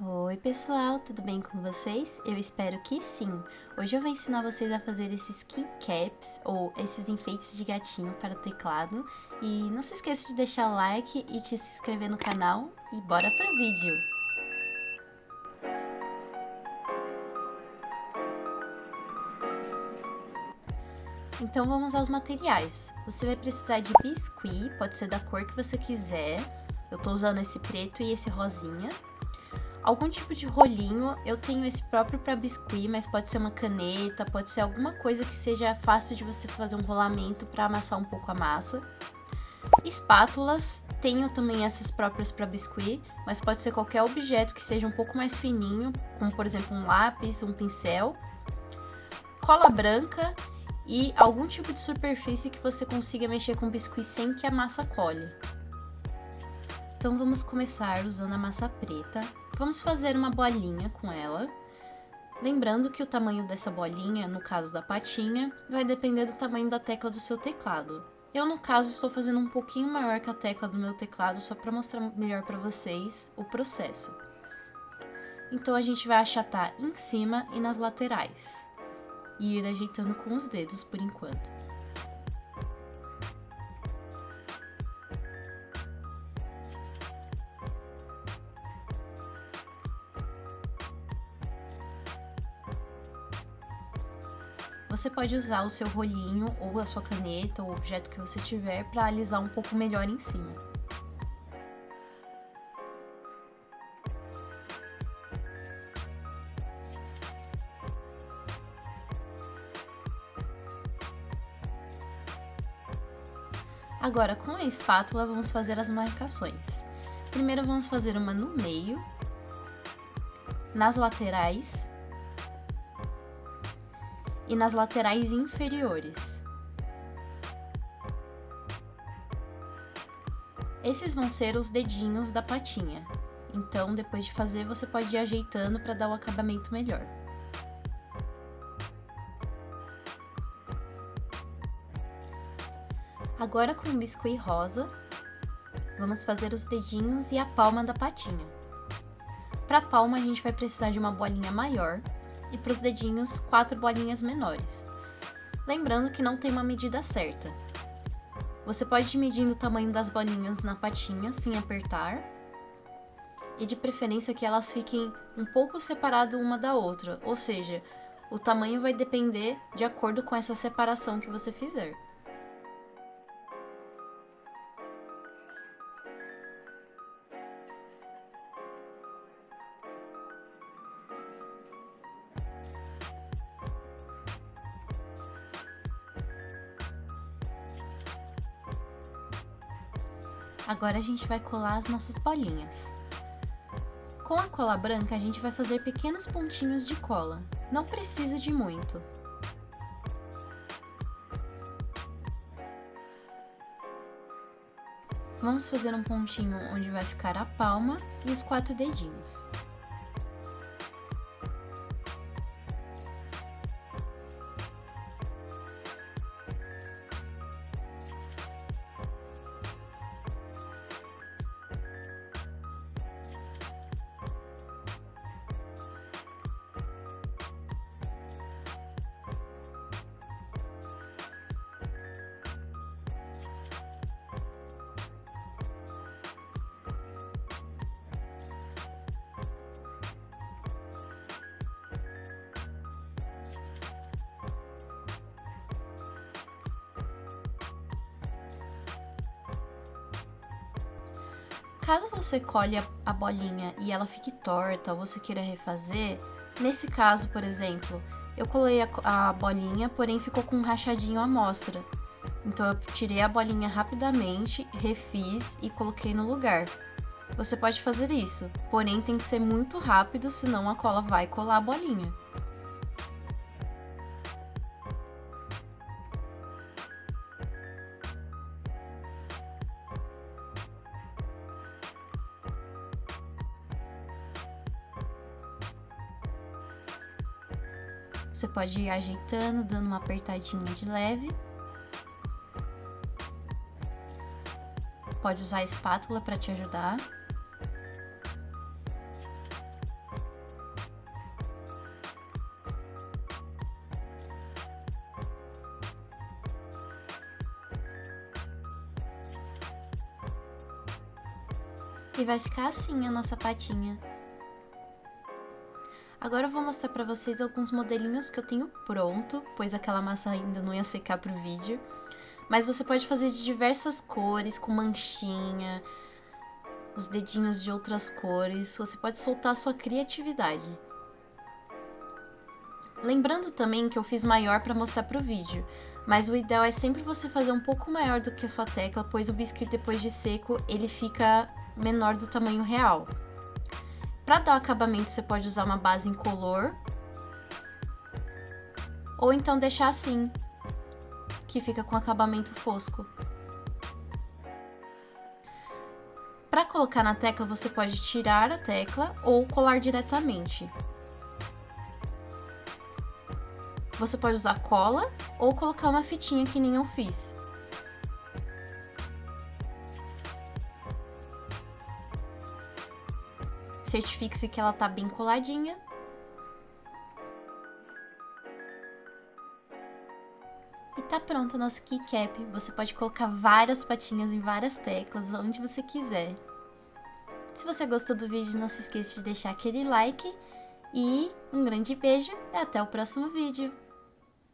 Oi pessoal, tudo bem com vocês? Eu espero que sim! Hoje eu vou ensinar vocês a fazer esses keycaps, ou esses enfeites de gatinho para o teclado. E não se esqueça de deixar o like e de se inscrever no canal, e bora pro vídeo! Então vamos aos materiais. Você vai precisar de biscuit, pode ser da cor que você quiser. Eu tô usando esse preto e esse rosinha. Algum tipo de rolinho, eu tenho esse próprio para biscuit, mas pode ser uma caneta, pode ser alguma coisa que seja fácil de você fazer um rolamento para amassar um pouco a massa. Espátulas, tenho também essas próprias para biscuit, mas pode ser qualquer objeto que seja um pouco mais fininho, como por exemplo um lápis, um pincel. Cola branca e algum tipo de superfície que você consiga mexer com o biscuit sem que a massa colhe. Então vamos começar usando a massa preta. Vamos fazer uma bolinha com ela. Lembrando que o tamanho dessa bolinha, no caso da patinha, vai depender do tamanho da tecla do seu teclado. Eu, no caso, estou fazendo um pouquinho maior que a tecla do meu teclado, só para mostrar melhor para vocês o processo. Então a gente vai achatar em cima e nas laterais. E ir ajeitando com os dedos por enquanto. Você pode usar o seu rolinho ou a sua caneta ou o objeto que você tiver para alisar um pouco melhor em cima. Agora, com a espátula, vamos fazer as marcações. Primeiro vamos fazer uma no meio, nas laterais e nas laterais inferiores. Esses vão ser os dedinhos da patinha, então depois de fazer você pode ir ajeitando para dar o acabamento melhor. Agora com o biscuit rosa, vamos fazer os dedinhos e a palma da patinha. Para a palma a gente vai precisar de uma bolinha maior, e para os dedinhos, 4 bolinhas menores. Lembrando que não tem uma medida certa. Você pode ir medindo o tamanho das bolinhas na patinha, sem apertar. E de preferência que elas fiquem um pouco separadas uma da outra, ou seja, o tamanho vai depender de acordo com essa separação que você fizer. Agora a gente vai colar as nossas bolinhas. Com a cola branca, a gente vai fazer pequenos pontinhos de cola. Não precisa de muito. Vamos fazer um pontinho onde vai ficar a palma e os 4 dedinhos. Caso você colhe a bolinha e ela fique torta ou você queira refazer, nesse caso, por exemplo, eu colei a bolinha, porém ficou com um rachadinho à mostra. Então eu tirei a bolinha rapidamente, refiz e coloquei no lugar. Você pode fazer isso, porém tem que ser muito rápido, senão a cola vai colar a bolinha. Você pode ir ajeitando, dando uma apertadinha de leve. Pode usar a espátula para te ajudar. E vai ficar assim a nossa patinha. Agora eu vou mostrar pra vocês alguns modelinhos que eu tenho pronto, pois aquela massa ainda não ia secar pro vídeo. Mas você pode fazer de diversas cores, com manchinha, os dedinhos de outras cores. Você pode soltar a sua criatividade. Lembrando também que eu fiz maior para mostrar pro vídeo, mas o ideal é sempre você fazer um pouco maior do que a sua tecla, pois o biscuit depois de seco ele fica menor do tamanho real. Para dar o acabamento você pode usar uma base incolor, ou então deixar assim, que fica com acabamento fosco. Para colocar na tecla você pode tirar a tecla ou colar diretamente. Você pode usar cola ou colocar uma fitinha que nem eu fiz. Certifique-se que ela tá bem coladinha. E tá pronto o nosso keycap. Você pode colocar várias patinhas em várias teclas, onde você quiser. Se você gostou do vídeo, não se esqueça de deixar aquele like. E um grande beijo e até o próximo vídeo.